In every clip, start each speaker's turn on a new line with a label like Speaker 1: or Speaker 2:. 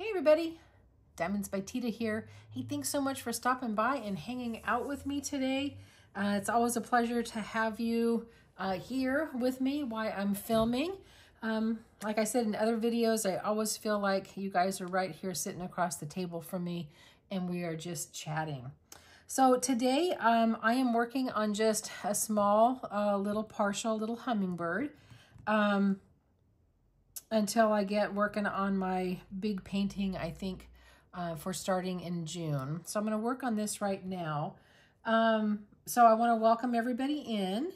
Speaker 1: Hey everybody, DiamondsByTeeda here. Hey, thanks so much for stopping by and hanging out with me today. It's always a pleasure to have you here with me while I'm filming. Like I said in other videos, I always feel like you guys are right here sitting across the table from me and we are just chatting. So today I am working on just a small little hummingbird. Until I get working on my big painting, I think, for starting in June. So I'm going to work on this right now. So I want to welcome everybody in.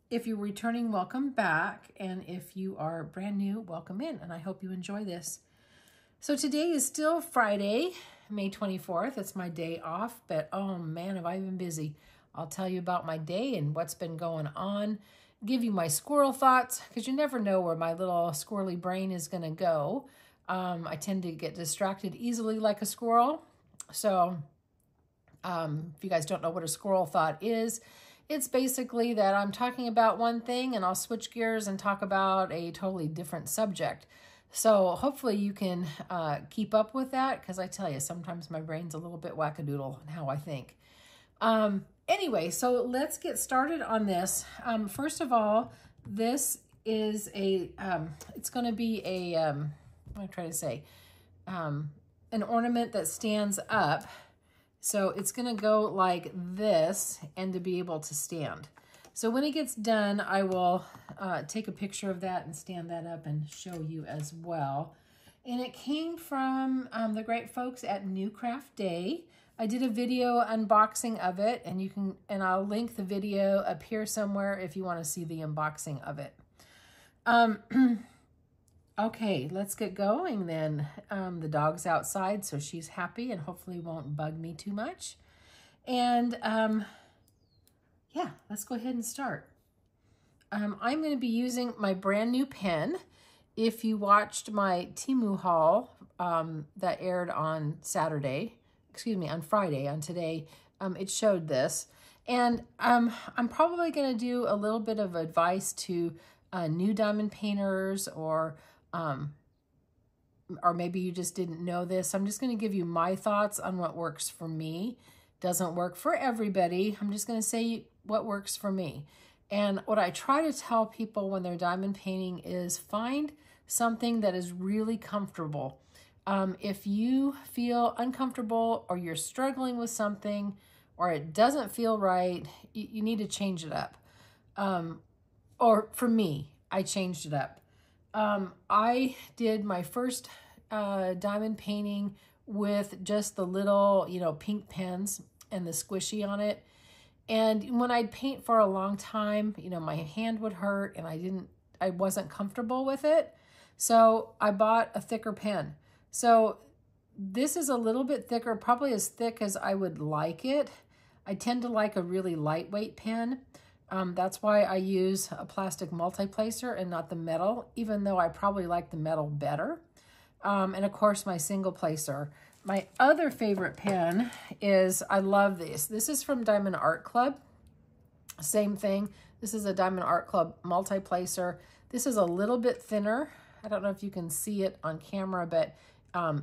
Speaker 1: If you're returning, welcome back. And if you are brand new, welcome in. And I hope you enjoy this. So today is still Friday, May 24th. It's my day off, but oh man, have I been busy. I'll tell you about my day and what's been going on. Give you my squirrel thoughts, because you never know where my little squirrely brain is going to go. I tend to get distracted easily like a squirrel. So if you guys don't know what a squirrel thought is, it's basically that I'm talking about one thing and I'll switch gears and talk about a totally different subject. So hopefully you can keep up with that, because I tell you, sometimes my brain's a little bit wackadoodle in how I think. Anyway, so let's get started on this. First of all, this is a, it's going to be a, what am I trying to say? An ornament that stands up. So it's going to go like this and to be able to stand. So when it gets done, I will take a picture of that and stand that up and show you as well. And it came from the great folks at New Craft Day. I did a video unboxing of it, and I'll link the video up here somewhere if you want to see the unboxing of it. Okay, let's get going then. The dog's outside, so she's happy and hopefully won't bug me too much. And yeah, let's go ahead and start. I'm going to be using my brand new pen. If you watched my Temu haul that aired on Friday, on today, it showed this. And I'm probably going to do a little bit of advice to new diamond painters, or maybe you just didn't know this. I'm just going to give you my thoughts on what works for me. Doesn't work for everybody. I'm just going to say what works for me. And what I try to tell people when they're diamond painting is find something that is really comfortable. If you feel uncomfortable or you're struggling with something or it doesn't feel right, you need to change it up. Or for me, I changed it up. I did my first diamond painting with just the little, pink pens and the squishy on it. And when I'd paint for a long time, my hand would hurt and I wasn't comfortable with it. So I bought a thicker pen. So this is a little bit thicker, probably as thick as I would like it. I tend to like a really lightweight pen. That's why I use a plastic multi-placer and not the metal, even though I probably like the metal better. And of course, my single placer. My other favorite pen is, I love this. This is from Diamond Art Club. Same thing. This is a Diamond Art Club multi-placer. This is a little bit thinner. I don't know if you can see it on camera, but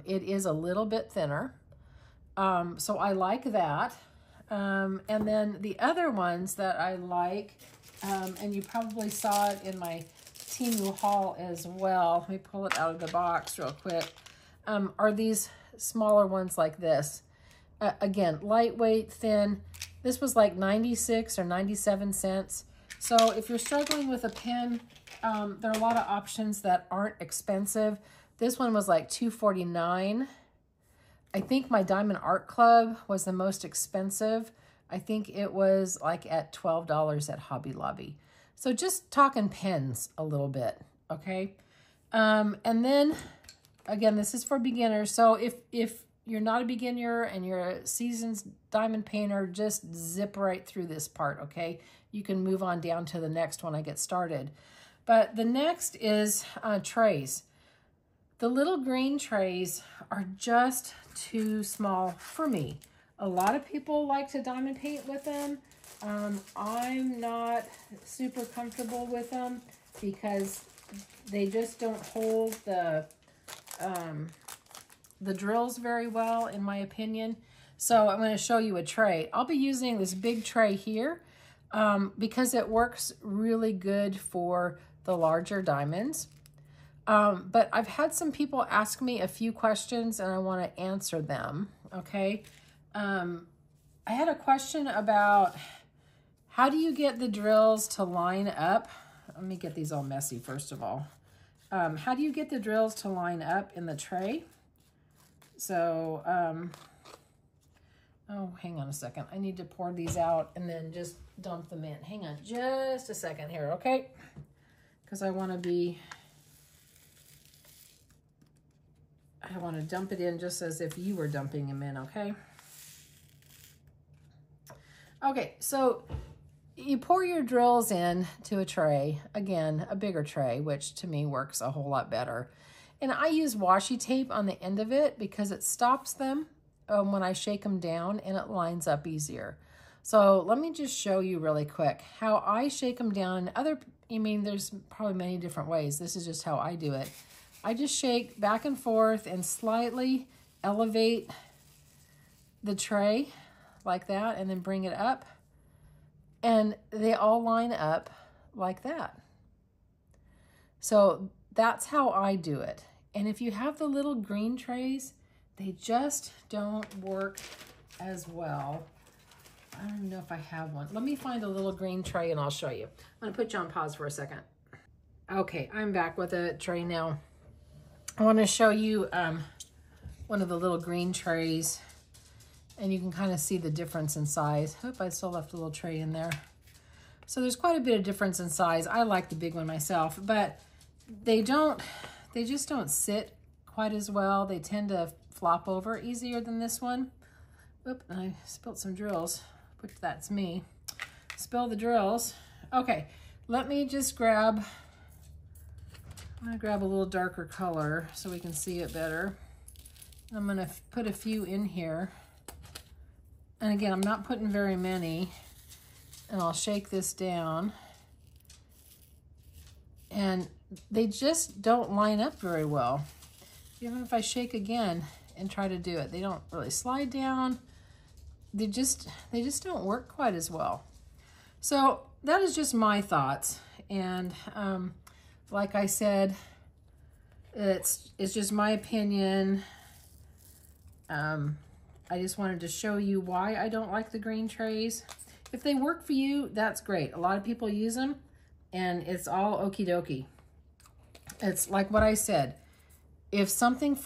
Speaker 1: it is a little bit thinner. So I like that. And then the other ones that I like, and you probably saw it in my Temu haul as well. Let me pull it out of the box real quick. Are these smaller ones like this. Again, lightweight, thin. This was like 96 or 97 cents. So if you're struggling with a pen, there are a lot of options that aren't expensive. This one was like $2.49. I think my Diamond Art Club was the most expensive. I think it was like at $12 at Hobby Lobby. So just talking pens a little bit, okay? And then, again, this is for beginners. So if you're not a beginner and you're a seasoned diamond painter, just zip right through this part, okay? You can move on down to the next when I get started. But the next is trays. The little green trays are just too small for me. A lot of people like to diamond paint with them. I'm not super comfortable with them because they just don't hold the the drills very well, in my opinion. So I'm going to show you a tray. I'll be using this big tray here because it works really good for the larger diamonds. But I've had some people ask me a few questions and I want to answer them, okay? I had a question about how do you get the drills to line up? Let me get these all messy first of all. How do you get the drills to line up in the tray? So, oh, hang on a second. I need to pour these out and then just dump them in. Hang on just a second here, okay? Because I want to dump it in just as if you were dumping them in, okay? Okay, so you pour your drills in to a tray, again, a bigger tray, which to me works a whole lot better. And I use washi tape on the end of it because it stops them when I shake them down and it lines up easier. So let me just show you really quick how I shake them down. There's probably many different ways. This is just how I do it. I just shake back and forth and slightly elevate the tray like that and then bring it up. And they all line up like that. So that's how I do it. And if you have the little green trays, they just don't work as well. I don't even know if I have one. Let me find a little green tray and I'll show you. I'm gonna put you on pause for a second. Okay, I'm back with a tray now. I wanna show you one of the little green trays and you can kind of see the difference in size. Oop, I still left a little tray in there. So there's quite a bit of difference in size. I like the big one myself, but they just don't sit quite as well. They tend to flop over easier than this one. Oop, I spilled some drills, which that's me. Spill the drills. Okay, let me just I'm gonna grab a little darker color so we can see it better. I'm gonna put a few in here. And again, I'm not putting very many. And I'll shake this down. And they just don't line up very well. Even if I shake again and try to do it, they don't really slide down. They just don't work quite as well. So that is just my thoughts. And like I said, it's just my opinion. I just wanted to show you why I don't like the green trays. If they work for you, that's great. A lot of people use them and it's all okie dokie. It's like what I said. If something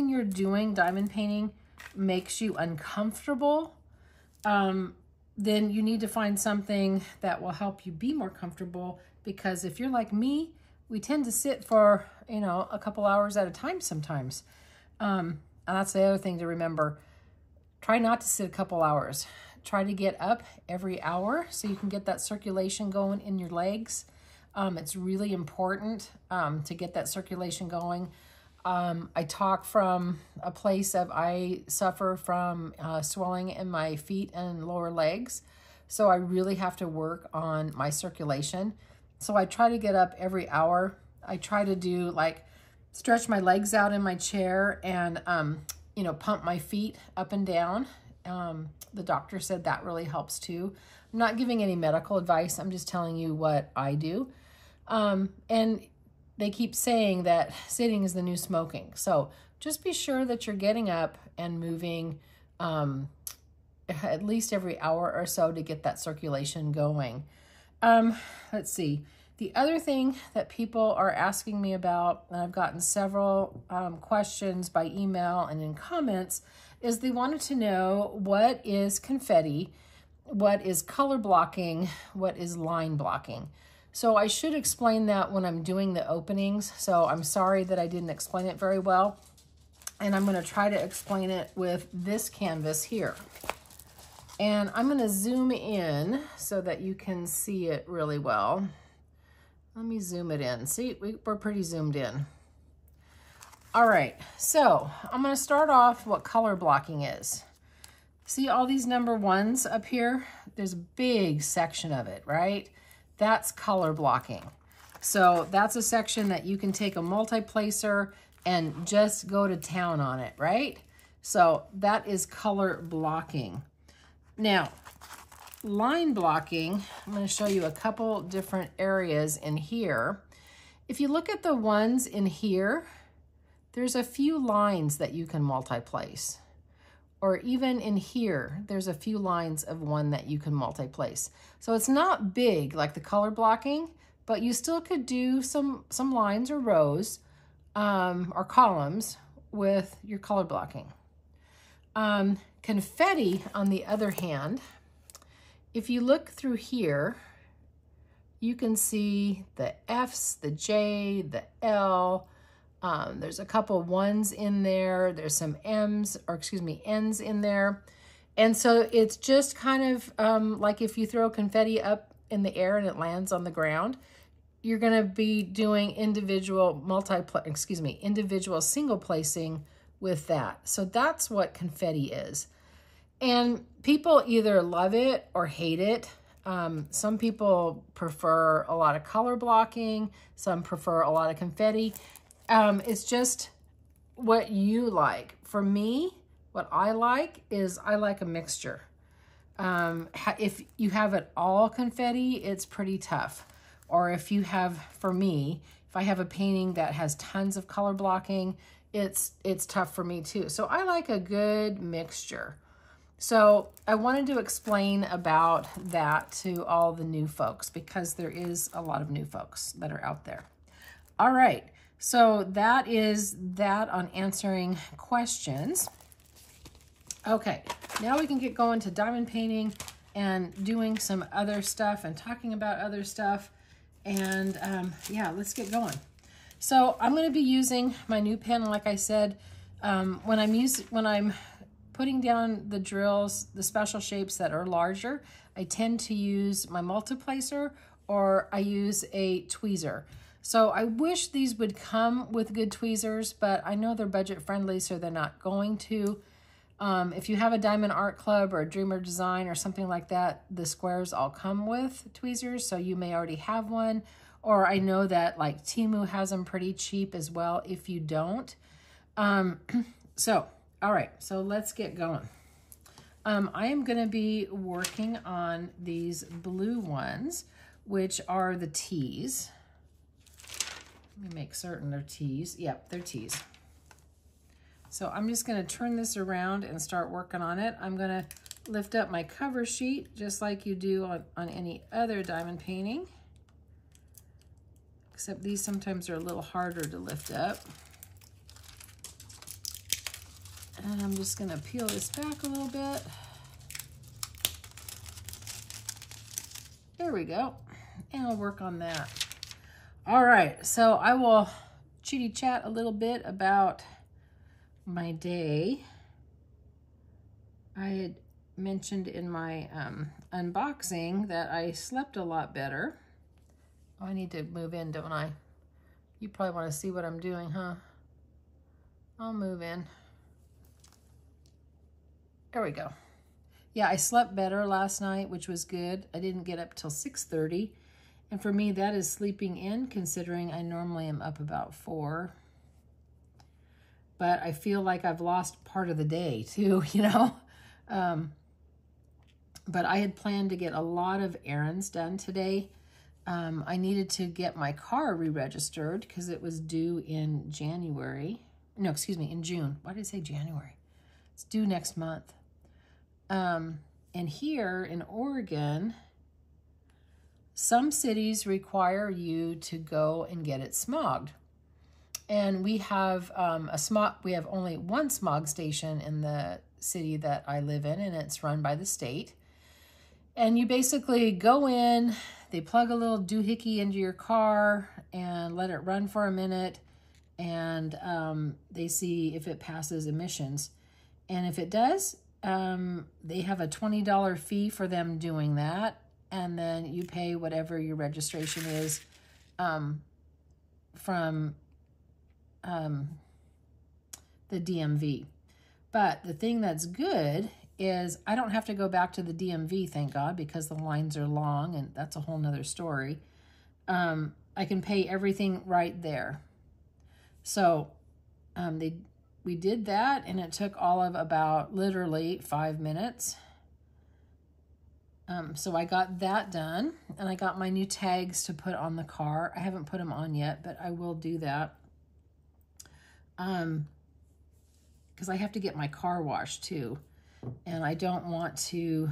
Speaker 1: you're doing, diamond painting, makes you uncomfortable, then you need to find something that will help you be more comfortable, because if you're like me, we tend to sit for, a couple hours at a time sometimes. And that's the other thing to remember. Try not to sit a couple hours. Try to get up every hour so you can get that circulation going in your legs. It's really important to get that circulation going. I talk from a place of I suffer from swelling in my feet and lower legs. So I really have to work on my circulation. So I try to get up every hour. I try to do stretch my legs out in my chair and, pump my feet up and down. The doctor said that really helps too. I'm not giving any medical advice. I'm just telling you what I do. And they keep saying that sitting is the new smoking. So just be sure that you're getting up and moving at least every hour or so to get that circulation going. Let's see. The other thing that people are asking me about, and I've gotten several questions by email and in comments, is they wanted to know what is confetti, what is color blocking, what is line blocking. So I should explain that when I'm doing the openings. So I'm sorry that I didn't explain it very well. And I'm going to try to explain it with this canvas here. And I'm going to zoom in so that you can see it really well. Let me zoom it in. See, we're pretty zoomed in. All right, so I'm going to start off what color blocking is. See all these number ones up here? There's a big section of it, right? That's color blocking. So that's a section that you can take a multi-placer and just go to town on it, right? So that is color blocking. Now, line blocking, I'm going to show you a couple different areas in here. If you look at the ones in here, there's a few lines that you can multi-place. Or even in here, there's a few lines of one that you can multi-place. So it's not big like the color blocking, but you still could do some lines or rows or columns with your color blocking. Confetti, on the other hand, if you look through here, you can see the F's, the J, the L. There's a couple ones in there. There's some N's in there. And so it's just kind of like if you throw confetti up in the air and it lands on the ground, you're going to be doing individual individual single placing with that. So that's what confetti is. And people either love it or hate it. Some people prefer a lot of color blocking. Some prefer a lot of confetti. It's just what you like. For me, what I like is I like a mixture. If you have it all confetti, it's pretty tough. Or if you have, for me, if I have a painting that has tons of color blocking, it's tough for me too. So I like a good mixture. So I wanted to explain about that to all the new folks because there is a lot of new folks that are out there. All right, so that is that on answering questions. Okay, now we can get going to diamond painting and doing some other stuff and talking about other stuff. And yeah, let's get going. So I'm going to be using my new pen, like I said, when I'm putting down the drills, the special shapes that are larger, I tend to use my multiplacer or I use a tweezer. So I wish these would come with good tweezers, but I know they're budget friendly, so they're not going to. If you have a Diamond Art Club or a Dreamer Design or something like that, the squares all come with tweezers, so you may already have one. Or I know that like Temu has them pretty cheap as well if you don't. All right, so let's get going. I am going to be working on these blue ones, which are the T's. Let me make certain they're T's. Yep, they're T's. So I'm just going to turn this around and start working on it. I'm going to lift up my cover sheet just like you do on any other diamond painting. Except these sometimes are a little harder to lift up. And I'm just going to peel this back a little bit. There we go. And I'll work on that. All right, so I will chitty chat a little bit about my day. I had mentioned in my unboxing that I slept a lot better. Oh, I need to move in, don't I? You probably want to see what I'm doing, huh? I'll move in. There we go. Yeah, I slept better last night, which was good. I didn't get up till 6:30. And for me, that is sleeping in, considering I normally am up about 4. But I feel like I've lost part of the day too, you know? But I had planned to get a lot of errands done today. I needed to get my car re-registered because it was due in January. No, excuse me, in June. Why did I say January? It's due next month. And here in Oregon, some cities require you to go and get it smogged. And we have we have only one smog station in the city that I live in, and it's run by the state. And you basically go in, they plug a little doohickey into your car and let it run for a minute, and they see if it passes emissions. And if it does, they have a $20 fee for them doing that, and then you pay whatever your registration is from the DMV. But the thing that's good is I don't have to go back to the DMV, thank God, because the lines are long, and that's a whole nother story. I can pay everything right there. So we did that, and it took all of about literally 5 minutes. So I got that done, and I got my new tags to put on the car. I haven't put them on yet, but I will do that. Because I have to get my car washed too, and I don't want to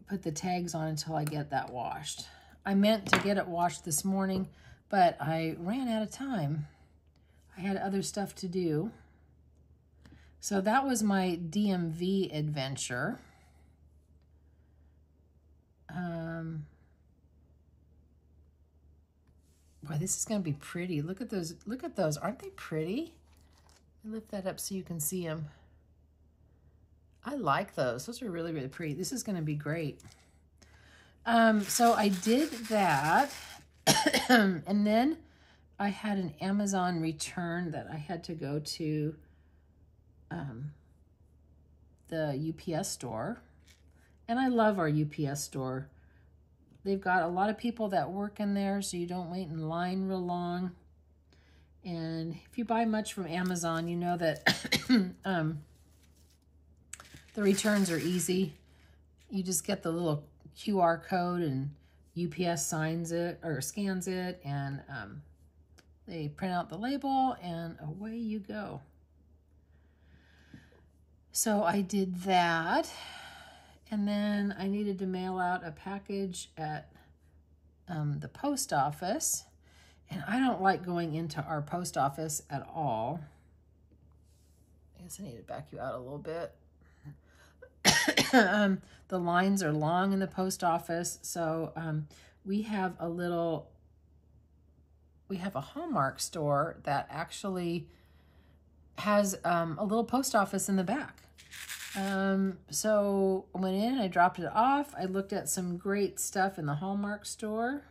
Speaker 1: put the tags on until I get that washed. I meant to get it washed this morning, but I ran out of time. I had other stuff to do. So that was my DMV adventure. Boy, this is going to be pretty. Look at those. Look at those. Aren't they pretty? Let me lift that up so you can see them. I like those. Those are really, really pretty. This is going to be great. So I did that. And then I had an Amazon return that I had to go to the UPS store. And I love our UPS store. They've got a lot of people that work in there, so you don't wait in line real long. And if you buy much from Amazon, you know that the returns are easy. You just get the little QR code and UPS signs it or scans it, and they print out the label, and away you go. So I did that. And then I needed to mail out a package at the post office. And I don't like going into our post office at all. I guess I need to back you out a little bit. The lines are long in the post office. So we have a Hallmark store that actually has a little post office in the back. So I went in, I dropped it off. I looked at some great stuff in the Hallmark store.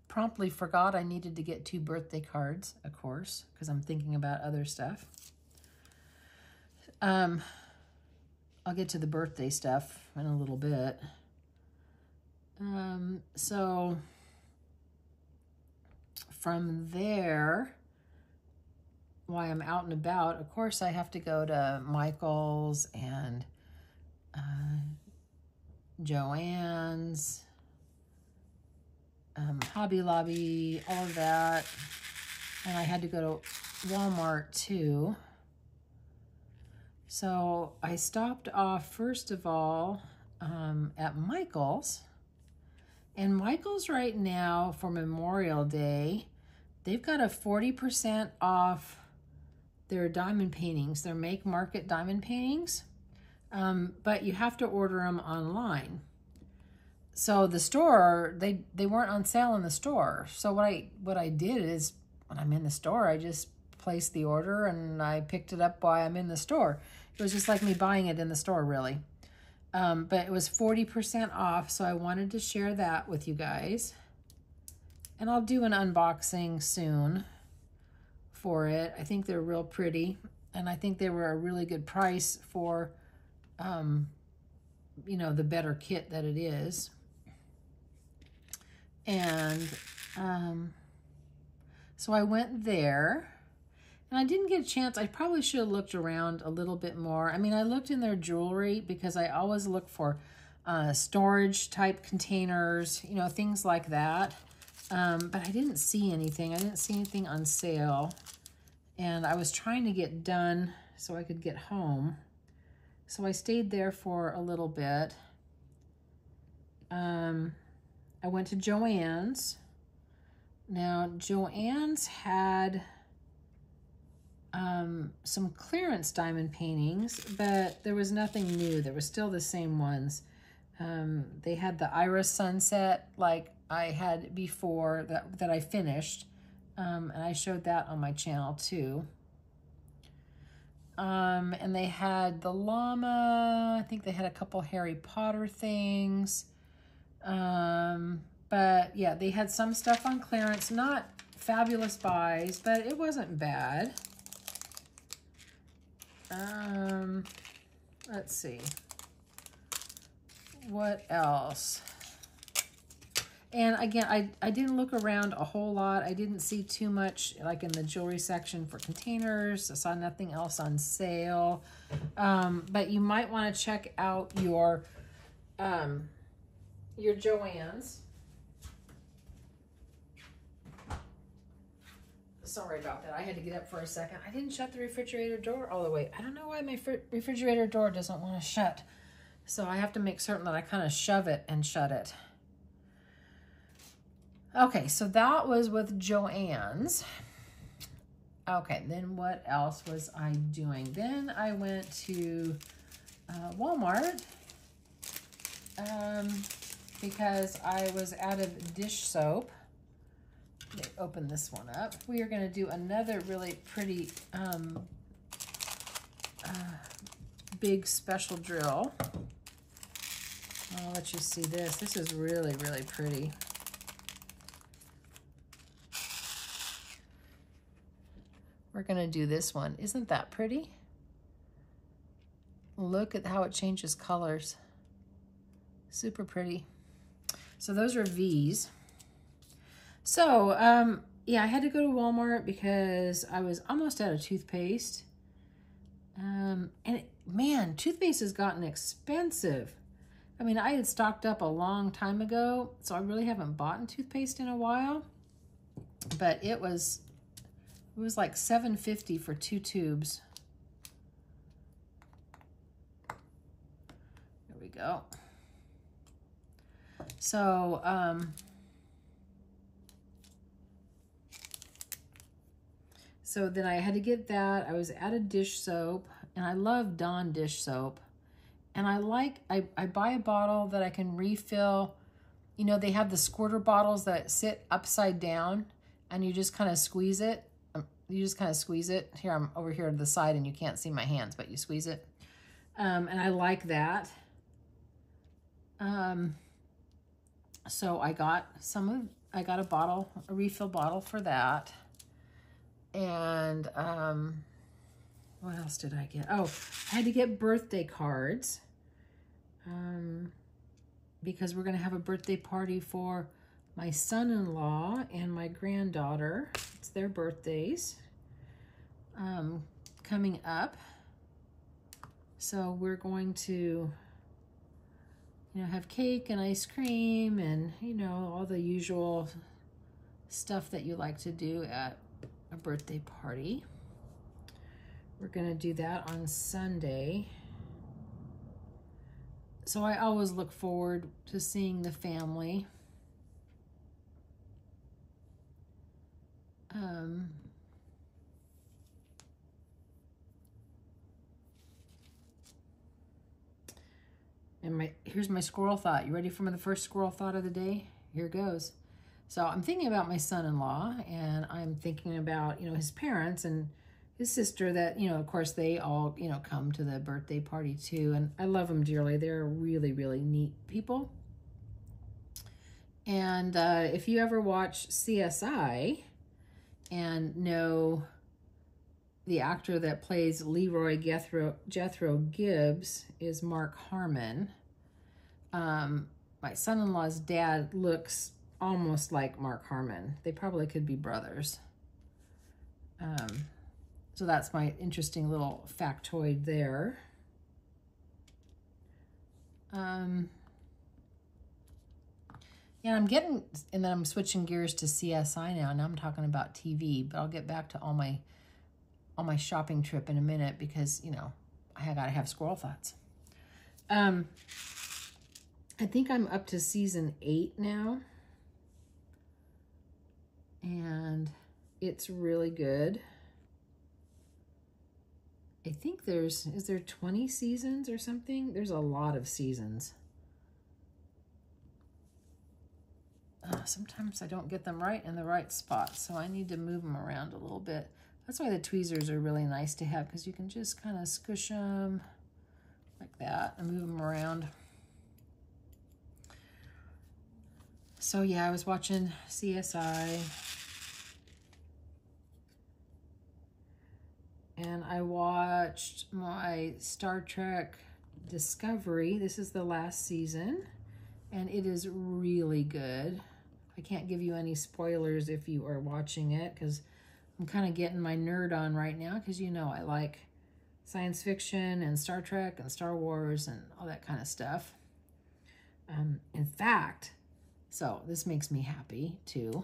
Speaker 1: Promptly forgot I needed to get 2 birthday cards, of course, because I'm thinking about other stuff. I'll get to the birthday stuff in a little bit. So from there, while I'm out and about, of course, I have to go to Michael's and Joann's, Hobby Lobby, all of that. And I had to go to Walmart too. So I stopped off, first of all, at Michael's. And Michael's right now for Memorial Day, they've got a 40% off their diamond paintings, their Make Market diamond paintings, but you have to order them online. So the store, they weren't on sale in the store. So what I did is, when I'm in the store, I just placed the order and I picked it up while I'm in the store. It was just like me buying it in the store, really. But it was 40% off, so I wanted to share that with you guys. And I'll do an unboxing soon for it. I think they're real pretty, and I think they were a really good price for, you know, the better kit that it is. And so I went there, and I didn't get a chance. I probably should have looked around a little bit more. I mean, I looked in their jewelry because I always look for storage type containers, you know, things like that. But I didn't see anything. I didn't see anything on sale. And I was trying to get done so I could get home. So I stayed there for a little bit. I went to Joann's. Now, Joann's had some clearance diamond paintings, but there was nothing new. There were still the same ones. They had the Iris Sunset like I had before that I finished. And I showed that on my channel too. And they had the llama. I think they had a couple Harry Potter things. But yeah, they had some stuff on clearance. Not fabulous buys, but it wasn't bad. Let's see. What else? And again, I didn't look around a whole lot. I didn't see too much like in the jewelry section for containers. I saw nothing else on sale. But you might want to check out your Joann's. Sorry about that. I had to get up for a second. I didn't shut the refrigerator door all the way. I don't know why my refrigerator door doesn't want to shut. So I have to make certain that I kind of shove it and shut it. Okay, so that was with Joann's. Okay, then what else was I doing? Then I went to Walmart because I was out of dish soap. Let me open this one up. We are going to do another really pretty big special drill. I'll let you see this. This is really, really pretty. We're going to do this one. Isn't that pretty? Look at how it changes colors. Super pretty. So those are V's. So, yeah, I had to go to Walmart because I was almost out of toothpaste. And man, toothpaste has gotten expensive. I mean, I had stocked up a long time ago, so I really haven't bought toothpaste in a while. But it was like $7.50 for 2 tubes. There we go. So, so then I had to get that. I was out of dish soap, and I love Dawn dish soap. And I buy a bottle that I can refill. You know, they have the squirter bottles that sit upside down, and you just kind of squeeze it. You just kind of squeeze it. Here, I'm over here to the side, and you can't see my hands, but you squeeze it. And I like that. So I got a bottle, a refill bottle for that. And what else did I get? Oh, I had to get birthday cards because we're going to have a birthday party for my son-in-law and my granddaughter. It's their birthdays coming up. So we're going to, you know, have cake and ice cream and, you know, all the usual stuff that you like to do at a birthday party. We're gonna do that on Sunday. So I always look forward to seeing the family. And here's my squirrel thought. You ready for the first squirrel thought of the day? Here goes. So I'm thinking about my son-in-law, and I'm thinking about, you know, his parents and his sister that, you know, of course they all, you know, come to the birthday party too. And I love them dearly. They're really, really neat people. And if you ever watch CSI and know the actor that plays Leroy Jethro Gibbs is Mark Harmon. My son-in-law's dad looks almost like Mark Harmon. They probably could be brothers. So that's my interesting little factoid there. Yeah, and then I'm switching gears to CSI now. Now I'm talking about TV, but I'll get back to all my shopping trip in a minute because, you know, I gotta have squirrel thoughts. I think I'm up to season 8 now. And it's really good. I think is there 20 seasons or something? There's a lot of seasons. Sometimes I don't get them right in the right spot, so I need to move them around a little bit. That's why the tweezers are really nice to have, because you can just kind of squish them like that and move them around. So yeah, I was watching CSI. And I watched my Star Trek Discovery. This is the last season, and it is really good. I can't give you any spoilers if you are watching it, because I'm kind of getting my nerd on right now, because you know I like science fiction and Star Trek and Star Wars and all that kind of stuff. In fact, so this makes me happy too.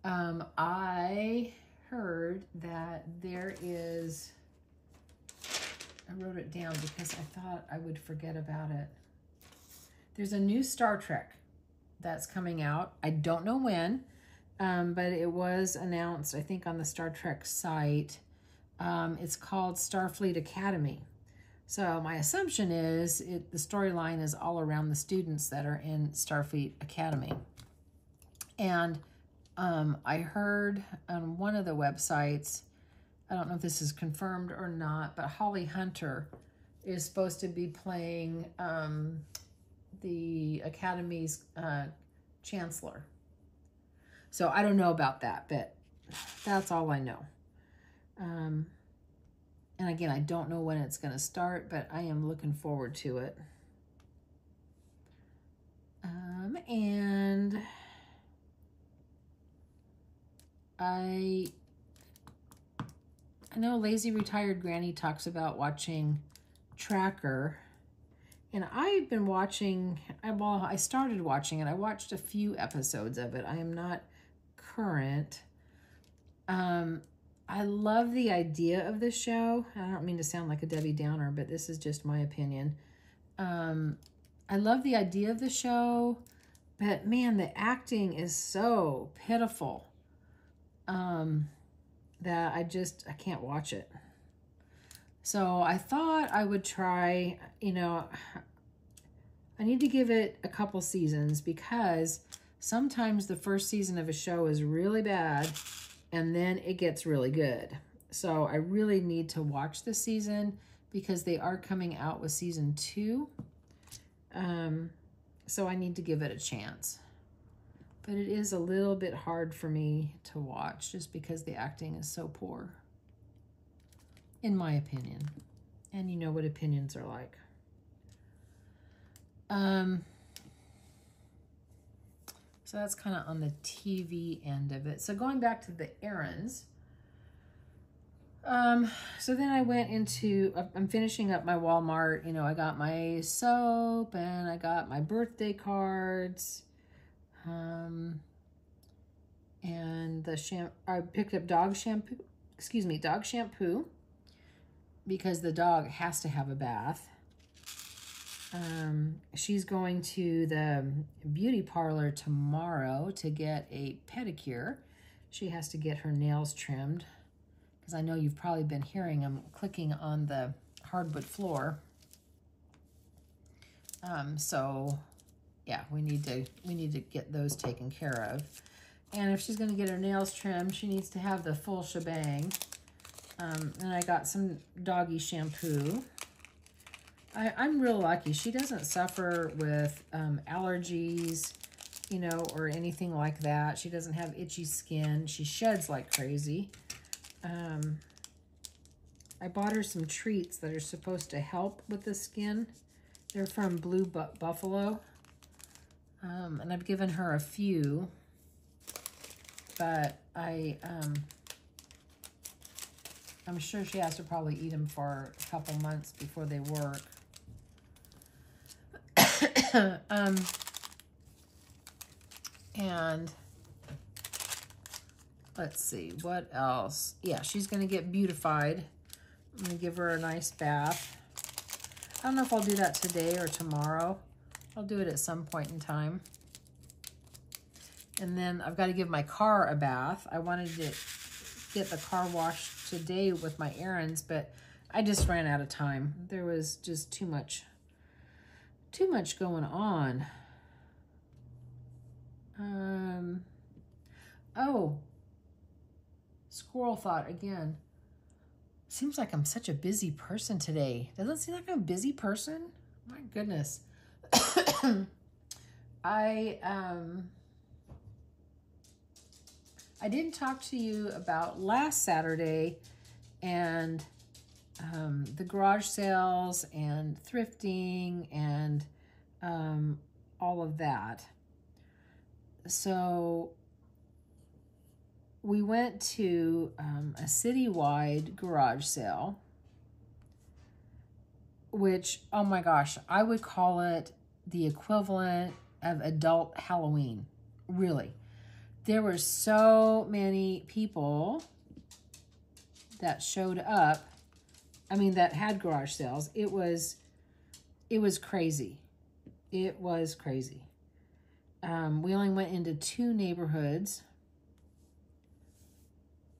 Speaker 1: I heard that there is, I wrote it down because I thought I would forget about it. There's a new Star Trek that's coming out. I don't know when, but it was announced, I think, on the Star Trek site. It's called Starfleet Academy. So my assumption is the storyline is all around the students that are in Starfleet Academy. And I heard on one of the websites, I don't know if this is confirmed or not, but Holly Hunter is supposed to be playing the Academy's chancellor. So I don't know about that, but that's all I know. And again, I don't know when it's going to start, but I am looking forward to it. And I know Lazy Retired Granny talks about watching Tracker, and I've been watching, well, I started watching it. I watched a few episodes of it. I am not current. I love the idea of this show. I don't mean to sound like a Debbie Downer, but this is just my opinion. I love the idea of the show, but man, the acting is so pitiful that I can't watch it. So I thought I would try, you know, I need to give it a couple seasons, because sometimes the first season of a show is really bad and then it gets really good. So I really need to watch this season, because they are coming out with season 2. So I need to give it a chance. But it is a little bit hard for me to watch just because the acting is so poor, in my opinion. And you know what opinions are like. So that's kind of on the TV end of it. So going back to the errands. So then I went into, I'm finishing up my Walmart. You know, I got my soap and I got my birthday cards. And I picked up dog shampoo, because the dog has to have a bath. She's going to the beauty parlor tomorrow to get a pedicure. She has to get her nails trimmed, because I know you've probably been hearing them clicking on the hardwood floor. So yeah, we need to get those taken care of. And if she's going to get her nails trimmed, she needs to have the full shebang. And I got some doggy shampoo. I'm real lucky. She doesn't suffer with allergies, you know, or anything like that. She doesn't have itchy skin. She sheds like crazy. I bought her some treats that are supposed to help with the skin. They're from Blue Buffalo. And I've given her a few, but I'm sure she has to probably eat them for a couple months before they work. And let's see, what else? Yeah, she's going to get beautified. I'm going to give her a nice bath. I don't know if I'll do that today or tomorrow. I'll do it at some point in time. And then I've got to give my car a bath. I wanted to get the car washed today with my errands, but I just ran out of time. There was just too much going on. Oh, Squirrel thought again. Seems like I'm such a busy person today. Doesn't it seem like I'm a busy person? My goodness. I didn't talk to you about last Saturday and the garage sales and thrifting and all of that. so we went to a citywide garage sale, which, oh my gosh, I would call it the equivalent of adult Halloween. Really. There were so many people that showed up. I mean, that had garage sales. It was crazy. It was crazy. We only went into 2 neighborhoods.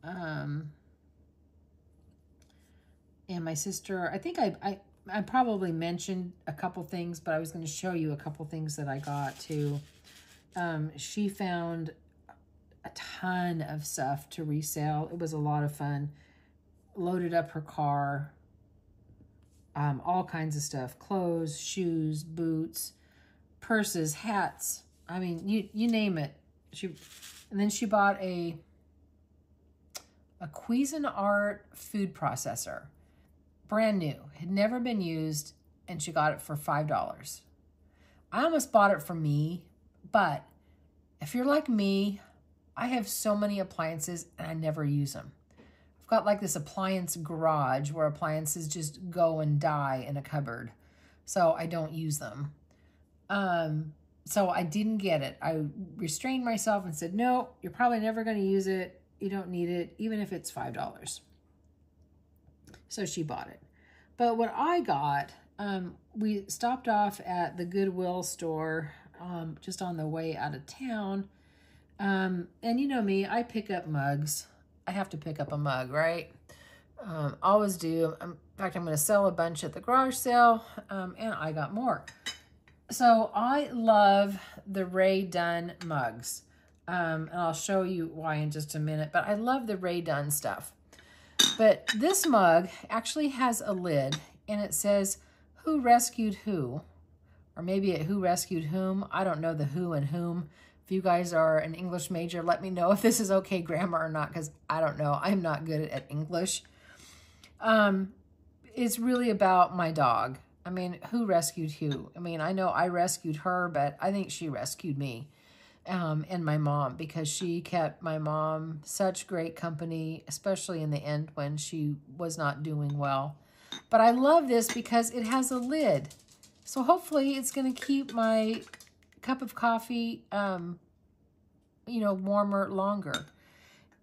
Speaker 1: And my sister, I think I probably mentioned a couple things, but I was going to show you a couple things that I got too. She found a ton of stuff to resell. It was a lot of fun. Loaded up her car. All kinds of stuff. Clothes, shoes, boots, purses, hats. I mean, you name it. And then she bought a Cuisinart food processor. Brand new. Had never been used, and she got it for $5. I almost bought it for me, but if you're like me, I have so many appliances and I never use them. I've got like this appliance garage where appliances just go and die in a cupboard. So I don't use them. So I didn't get it. I restrained myself and said, no, you're probably never going to use it. You don't need it, even if it's $5. So she bought it. But what I got, we stopped off at the Goodwill store just on the way out of town. And you know me, I pick up mugs. I have to pick up a mug, right? Always do. In fact, I'm going to sell a bunch at the garage sale, and I got more. So I love the Ray Dunn mugs. And I'll show you why in just a minute, but I love the Ray Dunn stuff. But this mug actually has a lid, and it says, who rescued who? Or maybe who rescued whom? I don't know the who and whom. If you guys are an English major, let me know if this is okay grammar or not, because I don't know. I'm not good at English. It's really about my dog. I mean, who rescued who? I mean, I know I rescued her, but I think she rescued me. And my mom, because she kept my mom such great company, especially in the end when she was not doing well. But I love this because it has a lid. So hopefully it's going to keep my cup of coffee, you know, warmer longer.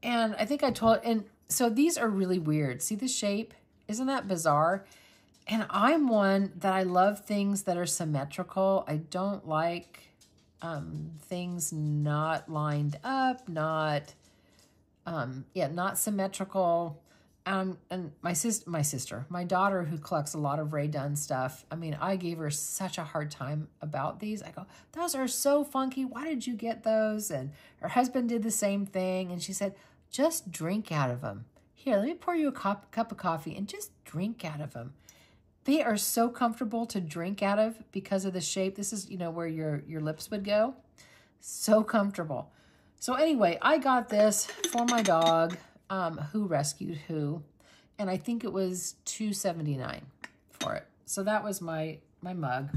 Speaker 1: And I think I told, and so these are really weird. See the shape? Isn't that bizarre? And I'm one that I love things that are symmetrical. I don't like things not lined up, not symmetrical. And my daughter who collects a lot of Ray Dunn stuff, I mean, I gave her such a hard time about these. I go, those are so funky. Why did you get those? And her husband did the same thing. And she said, just drink out of them. Here, let me pour you a cup of coffee and just drink out of them. They are so comfortable to drink out of because of the shape. This is, you know, where your lips would go. So comfortable. So anyway, I got this for my dog, who rescued who. And I think it was $2.79 for it. So that was my mug.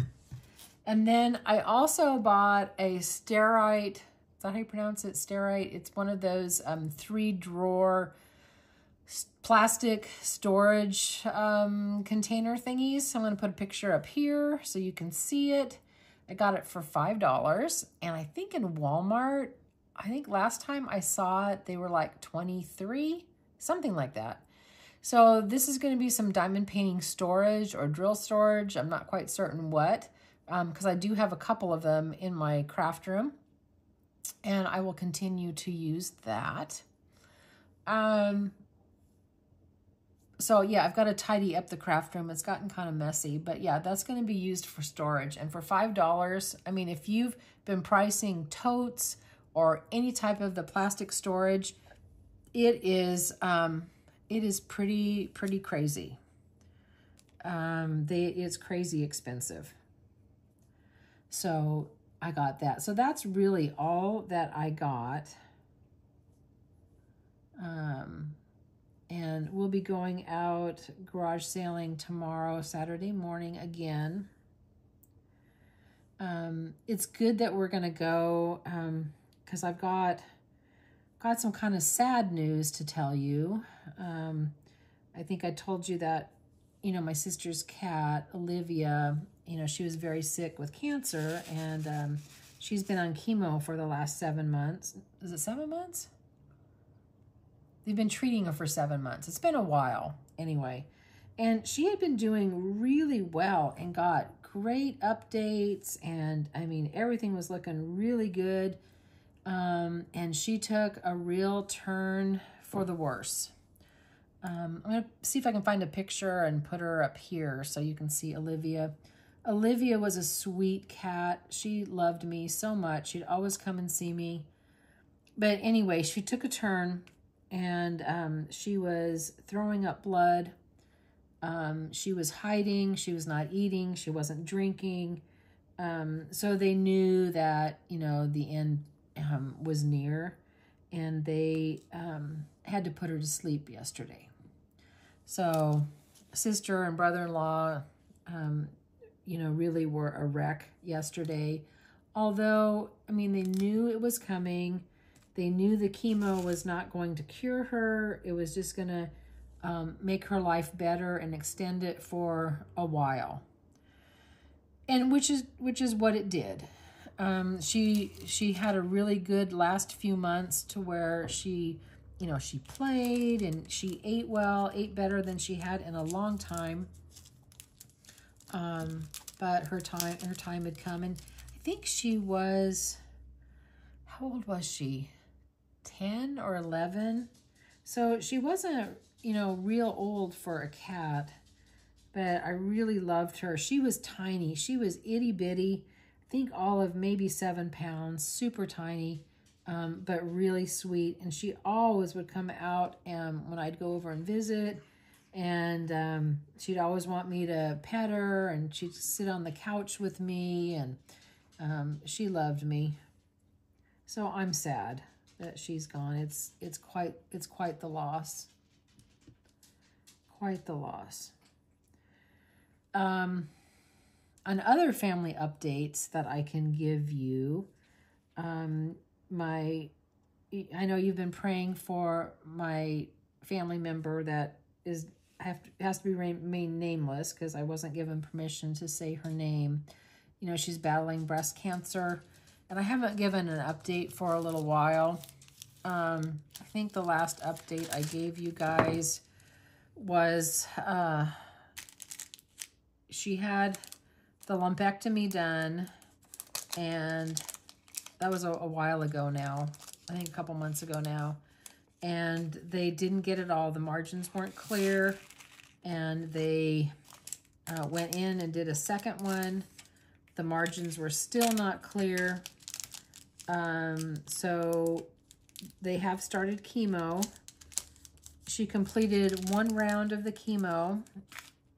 Speaker 1: And then I also bought a Starite. Is that how you pronounce it? Starite. It's one of those 3-drawer plastic storage container thingies. I'm going to put a picture up here so you can see it. I got it for $5, and I think in Walmart, I think last time I saw it, they were like $23, something like that. So this is going to be some diamond painting storage or drill storage. I'm not quite certain what, because I do have a couple of them in my craft room, and I will continue to use that. So yeah, I've got to tidy up the craft room. It's gotten kind of messy, but yeah, that's going to be used for storage. And for $5, I mean, if you've been pricing totes or any type of the plastic storage, it is pretty crazy. It's crazy expensive. So I got that. So that's really all that I got. And we'll be going out garage sailing tomorrow, Saturday morning again. It's good that we're going to go because I've got some kind of sad news to tell you. I think I told you that, you know, my sister's cat, Olivia, you know, she was very sick with cancer, and she's been on chemo for the last 7 months. Is it 7 months? They've been treating her for 7 months. It's been a while anyway. And she had been doing really well and got great updates. And I mean, everything was looking really good. And she took a real turn for the worse. I'm going to see if I can find a picture and put her up here so you can see Olivia. Olivia was a sweet cat. She loved me so much. She'd always come and see me. But anyway, she took a turn, and she was throwing up blood. She was hiding. She was not eating. She wasn't drinking. So they knew that, you know, the end was near, and they had to put her to sleep yesterday. So sister and brother-in-law, you know, really were a wreck yesterday. Although, I mean, they knew it was coming. They knew the chemo was not going to cure her. It was just going to make her life better and extend it for a while. And which is what it did. She had a really good last few months to where she, you know, she played and she ate well, ate better than she had in a long time. But her time had come, and I think she was, how old was she? 10 or 11? So she wasn't, you know, real old for a cat, but I really loved her. She was tiny. She was itty bitty. I think all of maybe 7 pounds, super tiny, but really sweet. And she always would come out when I'd go over and visit, and she'd always want me to pet her, and she'd sit on the couch with me, and she loved me. So I'm sad that she's gone. It's quite the loss. Quite the loss. On other family updates that I can give you, I know you've been praying for my family member that has to remain nameless because I wasn't given permission to say her name. You know, she's battling breast cancer, and I haven't given an update for a little while. I think the last update I gave you guys was she had the lumpectomy done, and that was a while ago now. I think a couple months ago now. And they didn't get it all. The margins weren't clear, and they went in and did a second one. The margins were still not clear. So they have started chemo. She completed 1 round of the chemo,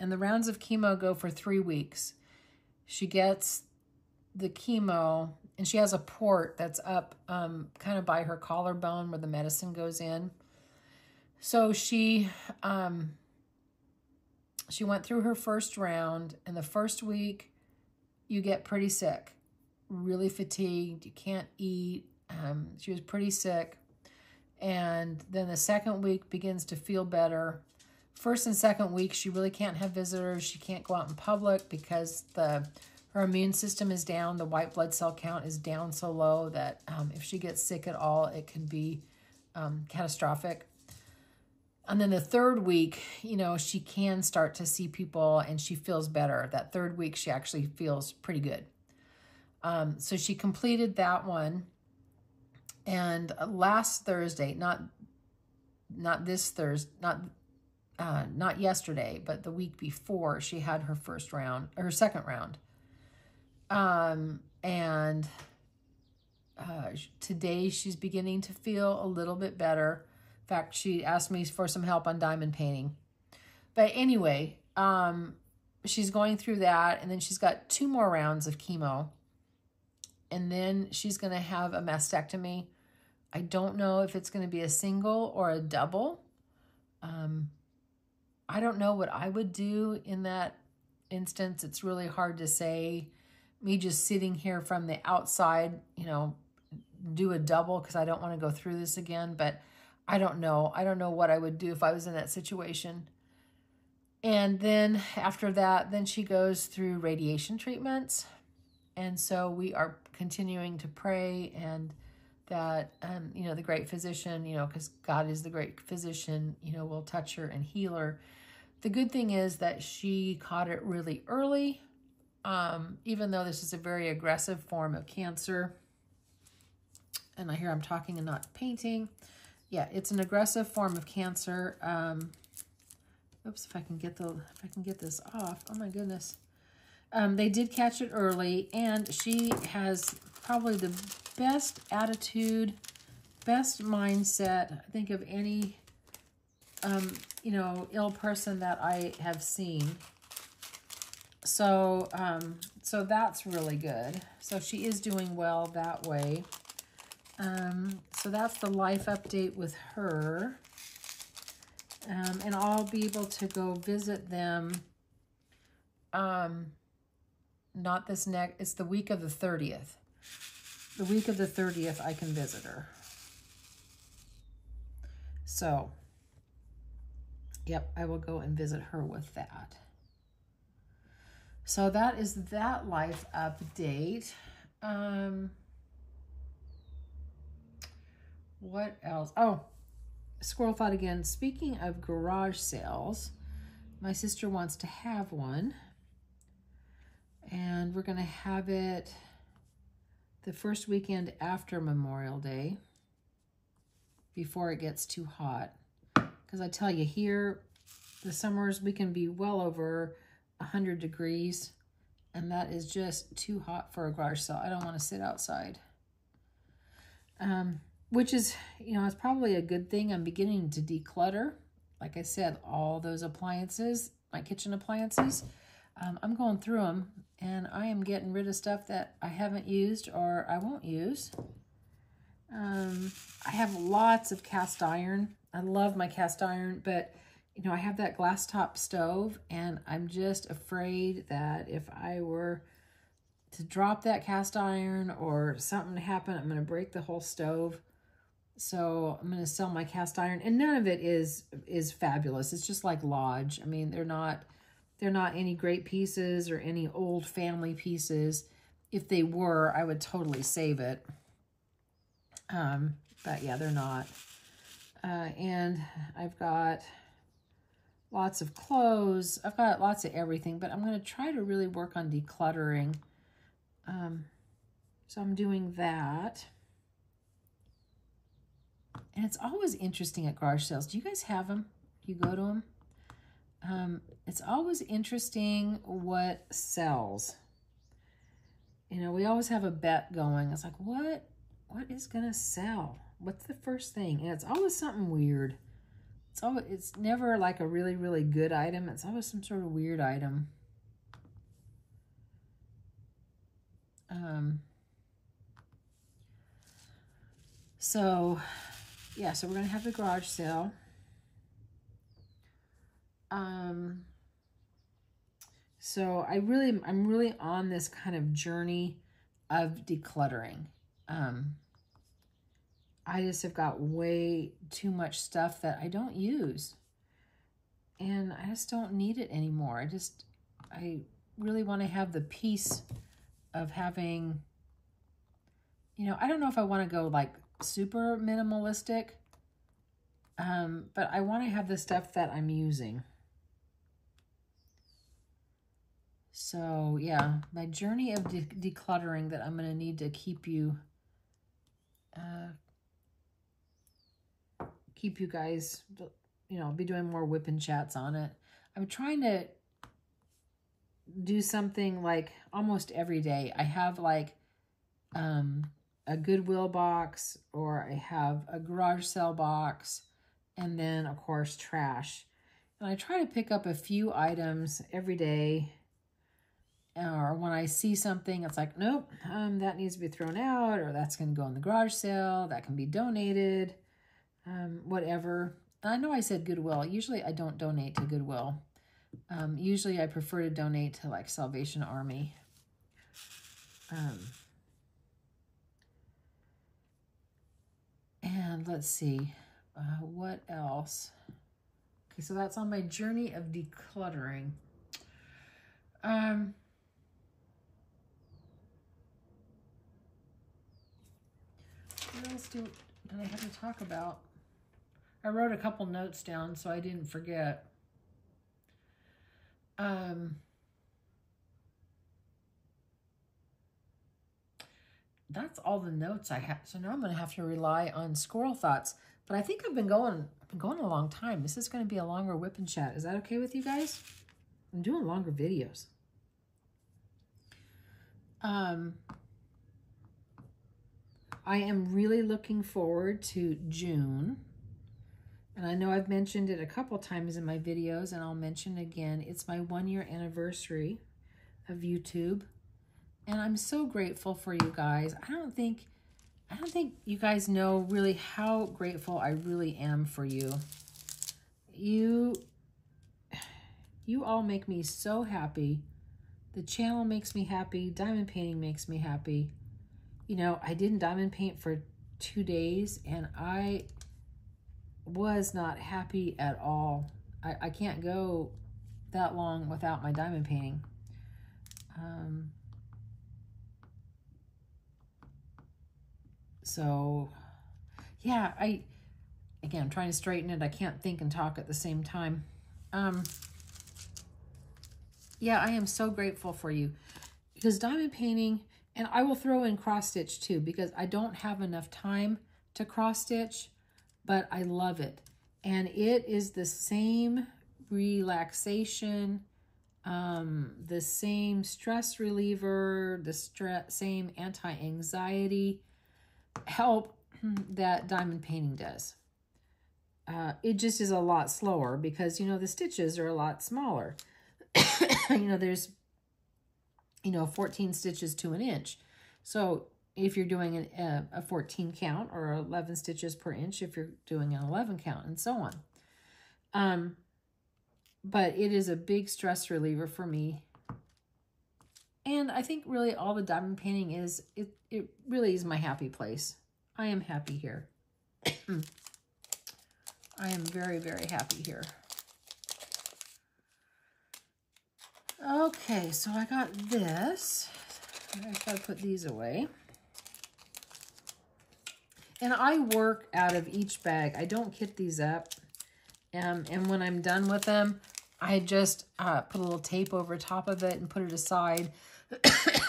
Speaker 1: and the rounds of chemo go for 3 weeks. She gets the chemo, and she has a port that's up kind of by her collarbone where the medicine goes in. So she went through her first round, and the first week you get pretty sick, really fatigued, you can't eat. She was pretty sick. And then the second week begins to feel better. First and second week, she really can't have visitors. She can't go out in public because her immune system is down. The white blood cell count is down so low that if she gets sick at all, it can be catastrophic. And then the third week, you know, she can start to see people and she feels better. That third week, she actually feels pretty good. So she completed that one. And last Thursday, not this Thursday, not yesterday, but the week before, she had her second round. And today she's beginning to feel a little bit better. In fact, she asked me for some help on diamond painting. But anyway, she's going through that, and then she's got 2 more rounds of chemo. And then she's going to have a mastectomy. I don't know if it's going to be a single or a double. I don't know what I would do in that instance. It's really hard to say. Me just sitting here from the outside, you know, do a double because I don't want to go through this again, but I don't know. I don't know what I would do if I was in that situation. And then after that, then she goes through radiation treatments. And so we are continuing to pray, and that, you know, the great physician, you know, because God is the great physician, you know, will touch her and heal her. The good thing is that she caught it really early, even though this is a very aggressive form of cancer. And I hear I'm talking and not painting. Yeah, it's an aggressive form of cancer. Oops, if I can get this off. Oh my goodness. They did catch it early, and she has probably the best attitude, best mindset, I think, of any, you know, ill person that I have seen. So, so that's really good. So she is doing well that way. So that's the life update with her. And I'll be able to go visit them, not this next, it's the week of the 30th. The week of the 30th, I can visit her. So, yep, I will go and visit her with that. So that is that life update. What else? Oh, Squirrel thought again. Speaking of garage sales, my sister wants to have one. And we're going to have it the first weekend after Memorial Day, before it gets too hot. Because I tell you, here, the summers, we can be well over 100 degrees. And that is just too hot for a garage sale. I don't want to sit outside. Which is, you know, it's probably a good thing. I'm beginning to declutter. Like I said, all those appliances, my kitchen appliances, I'm going through them, and I am getting rid of stuff that I haven't used or I won't use. I have lots of cast iron. I love my cast iron, but, you know, I have that glass top stove, and I'm just afraid that if I were to drop that cast iron or something to happen, I'm going to break the whole stove. So I'm going to sell my cast iron, and none of it is fabulous. It's just like Lodge. I mean, they're not any great pieces or any old family pieces. If they were, I would totally save it. But yeah, they're not. And I've got lots of clothes. I've got lots of everything, but I'm going to try to really work on decluttering. So I'm doing that. And it's always interesting at garage sales. Do you guys have them? Do you go to them? It's always interesting what sells. You know, we always have a bet going. It's like, what is going to sell? What's the first thing? And it's always something weird. It's never like a really, really good item. It's always some sort of weird item. So, yeah, so we're going to have the garage sale. So I'm really on this kind of journey of decluttering. I just have got way too much stuff that I don't use, and I just don't need it anymore. I really want to have the peace of having, you know, I don't know if I want to go like super minimalistic, but I want to have the stuff that I'm using. So yeah, my journey of decluttering that I'm going to need to keep you guys, you know, I'll be doing more WIP and chats on it. I'm trying to do something like almost every day. I have like a Goodwill box, or I have a garage sale box, and then of course trash. And I try to pick up a few items every day. Or when I see something, it's like, nope, that needs to be thrown out, or that's going to go in the garage sale, that can be donated, whatever. I know I said Goodwill. Usually I don't donate to Goodwill. Usually I prefer to donate to like Salvation Army. And let's see, what else? Okay, so that's on my journey of decluttering. What else did I have to talk about? I wrote a couple notes down so I didn't forget. That's all the notes I have. So now I'm going to have to rely on squirrel thoughts. But I think I've been going a long time. This is going to be a longer whip and chat. Is that okay with you guys? I'm doing longer videos. I am really looking forward to June. And I know I've mentioned it a couple times in my videos, and I'll mention it again. It's my 1-year anniversary of YouTube. And I'm so grateful for you guys. I don't think you guys know really how grateful I really am for you. You all make me so happy. The channel makes me happy. Diamond painting makes me happy. You know, I didn't diamond paint for 2 days, and I was not happy at all. I can't go that long without my diamond painting. So yeah, again, I'm trying to straighten it. I can't think and talk at the same time. Yeah, I am so grateful for you, because diamond painting, and I will throw in cross stitch too, because I don't have enough time to cross stitch, but I love it. And it is the same relaxation, the same stress reliever, the same anti-anxiety help that diamond painting does. It just is a lot slower because, you know, the stitches are a lot smaller. You know, there's, 14 stitches to an inch. So if you're doing a 14 count, or 11 stitches per inch if you're doing an 11 count, and so on. But it is a big stress reliever for me. And I think really all the diamond painting is, it really is my happy place. I am happy here. I am very, very happy here. Okay, so I got this. I've got to put these away. And I work out of each bag. I don't kit these up. And when I'm done with them, I just put a little tape over top of it and put it aside.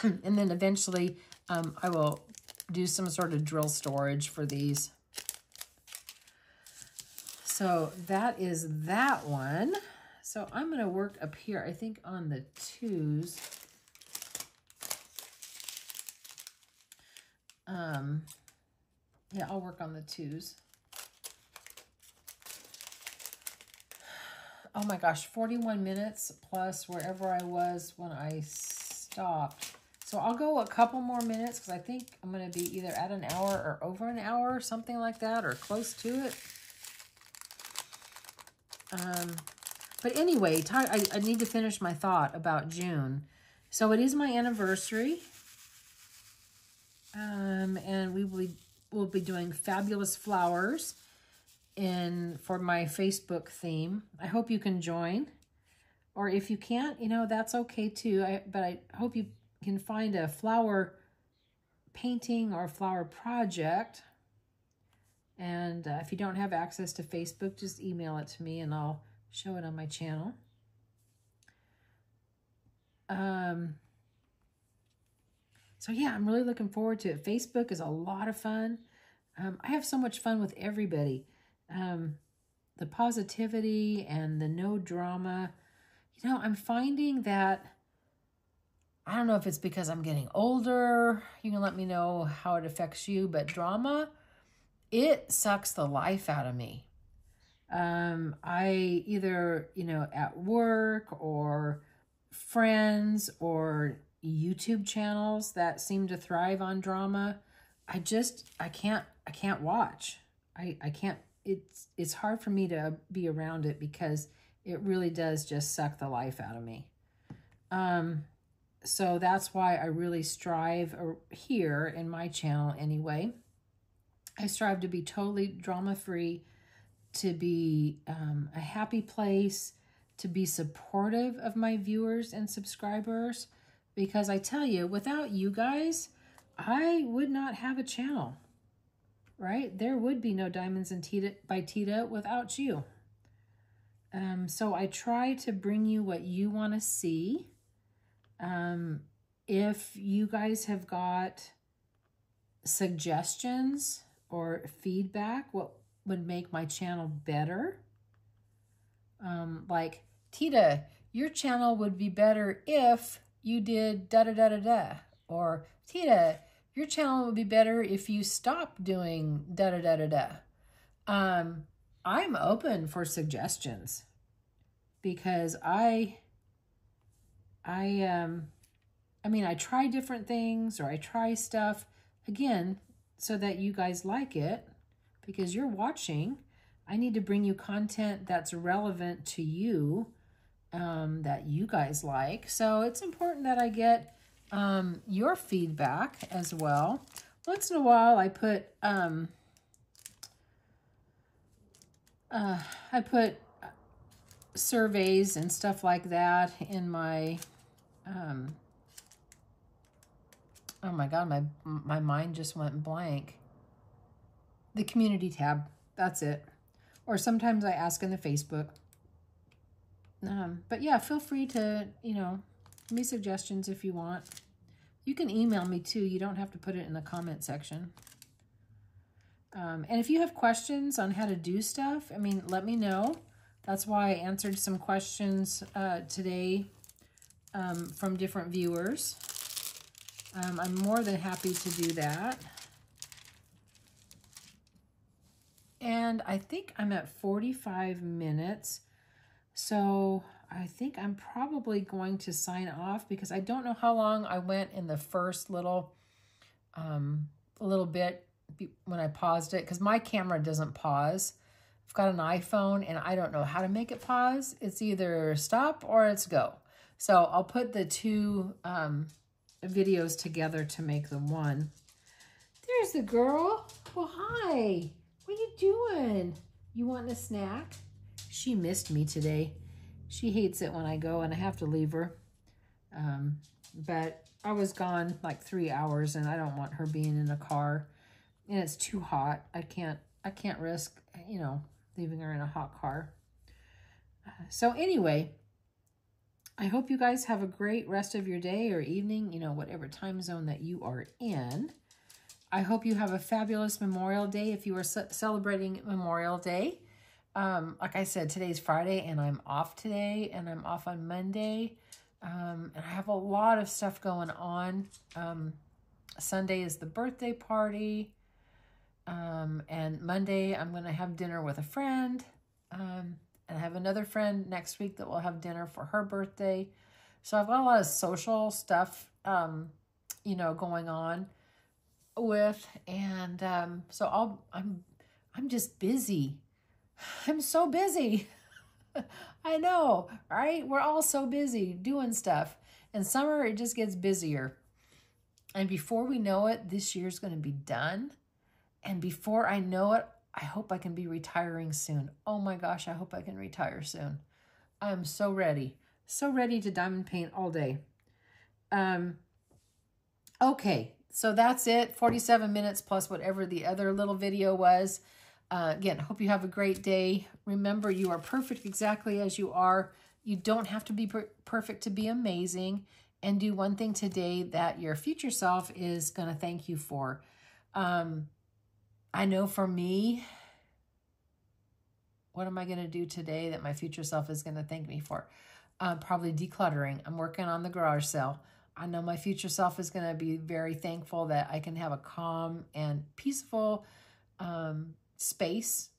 Speaker 1: And then eventually I will do some sort of drill storage for these. So that is that one. So I'm going to work up here, I think, on the 2s. Yeah, I'll work on the 2s. Oh my gosh, 41 minutes plus wherever I was when I stopped. So I'll go a couple more minutes because I think I'm going to be either at an hour or over an hour, something like that, or close to it. But anyway, I need to finish my thought about June. So it is my anniversary. And we'll be doing fabulous flowers for my Facebook theme. I hope you can join. Or if you can't, that's okay too. But I hope you can find a flower painting or flower project. And if you don't have access to Facebook, just email it to me and I'll show it on my channel. So yeah, I'm really looking forward to it. Facebook is a lot of fun. I have so much fun with everybody. The positivity and the no drama. I'm finding that, I don't know if it's because I'm getting older. You can let me know how it affects you, but drama, it sucks the life out of me. I either, at work or friends or YouTube channels that seem to thrive on drama, I can't watch. I can't, it's hard for me to be around it because it really does just suck the life out of me. So that's why I really strive here in my channel anyway, I strive to be totally drama-free, to be a happy place, to be supportive of my viewers and subscribers, because I tell you, without you guys, I would not have a channel, right? There would be no Diamonds and Teeda by Teeda without you. So I try to bring you what you want to see. If you guys have got suggestions or feedback, what would make my channel better? Like, Teeda, your channel would be better if you did da-da-da-da-da. Or, Teeda, your channel would be better if you stopped doing da-da-da-da-da. I'm open for suggestions because I mean, I try different things, or I try stuff, again, so that you guys like it, because you're watching. I need to bring you content that's relevant to you, that you guys like. So it's important that I get your feedback as well. Once in a while, I put surveys and stuff like that in my oh my God, my mind just went blank. The community tab, that's it. Or sometimes I ask in the Facebook. But yeah, feel free to, you know, give me suggestions if you want. You can email me too. You don't have to put it in the comment section. And if you have questions on how to do stuff, I mean, let me know. That's why I answered some questions today from different viewers. I'm more than happy to do that. And I think I'm at 45 minutes. So I think I'm probably going to sign off because I don't know how long I went in the first little bit when I paused it, because my camera doesn't pause. I've got an iPhone and I don't know how to make it pause. It's either stop or it's go. So I'll put the two videos together to make them one. There's the girl. Well, hi. What are you doing? You wanting a snack? She missed me today. She hates it when I go and I have to leave her. But I was gone like 3 hours and I don't want her being in a car. And it's too hot. I can't risk, you know, leaving her in a hot car. So anyway, I hope you guys have a great rest of your day or evening, you know, whatever time zone that you are in. I hope you have a fabulous Memorial Day if you are celebrating Memorial Day. Like I said, today's Friday and I'm off today and I'm off on Monday. And I have a lot of stuff going on. Sunday is the birthday party. And Monday I'm going to have dinner with a friend. And I have another friend next week that will have dinner for her birthday. So I've got a lot of social stuff, you know, going on with, and so I'm just busy. I'm so busy. I know, right? We're all so busy doing stuff. And summer, it just gets busier. And before we know it, this year's going to be done. And before I know it, I hope I can be retiring soon. Oh my gosh, I hope I can retire soon. I'm so ready. So ready to diamond paint all day. Okay, so that's it. 47 minutes plus whatever the other little video was. Again, hope you have a great day. Remember, you are perfect exactly as you are. You don't have to be perfect to be amazing. And do one thing today that your future self is going to thank you for. I know for me, what am I going to do today that my future self is going to thank me for? Probably decluttering. I'm working on the garage sale. I know my future self is going to be very thankful that I can have a calm and peaceful space.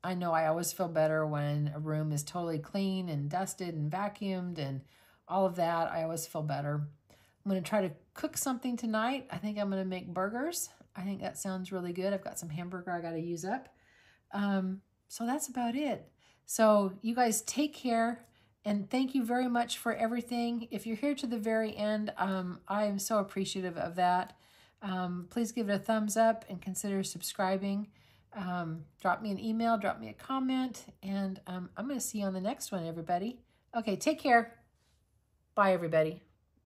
Speaker 1: I know I always feel better when a room is totally clean and dusted and vacuumed and all of that. I always feel better. I'm going to try to cook something tonight. I think I'm going to make burgers. I think that sounds really good. I've got some hamburger I got to use up. So that's about it. So you guys take care. And thank you very much for everything. If you're here to the very end, I am so appreciative of that. Please give it a thumbs up and consider subscribing. Drop me an email, drop me a comment, and I'm going to see you on the next one, everybody. Okay, take care. Bye, everybody.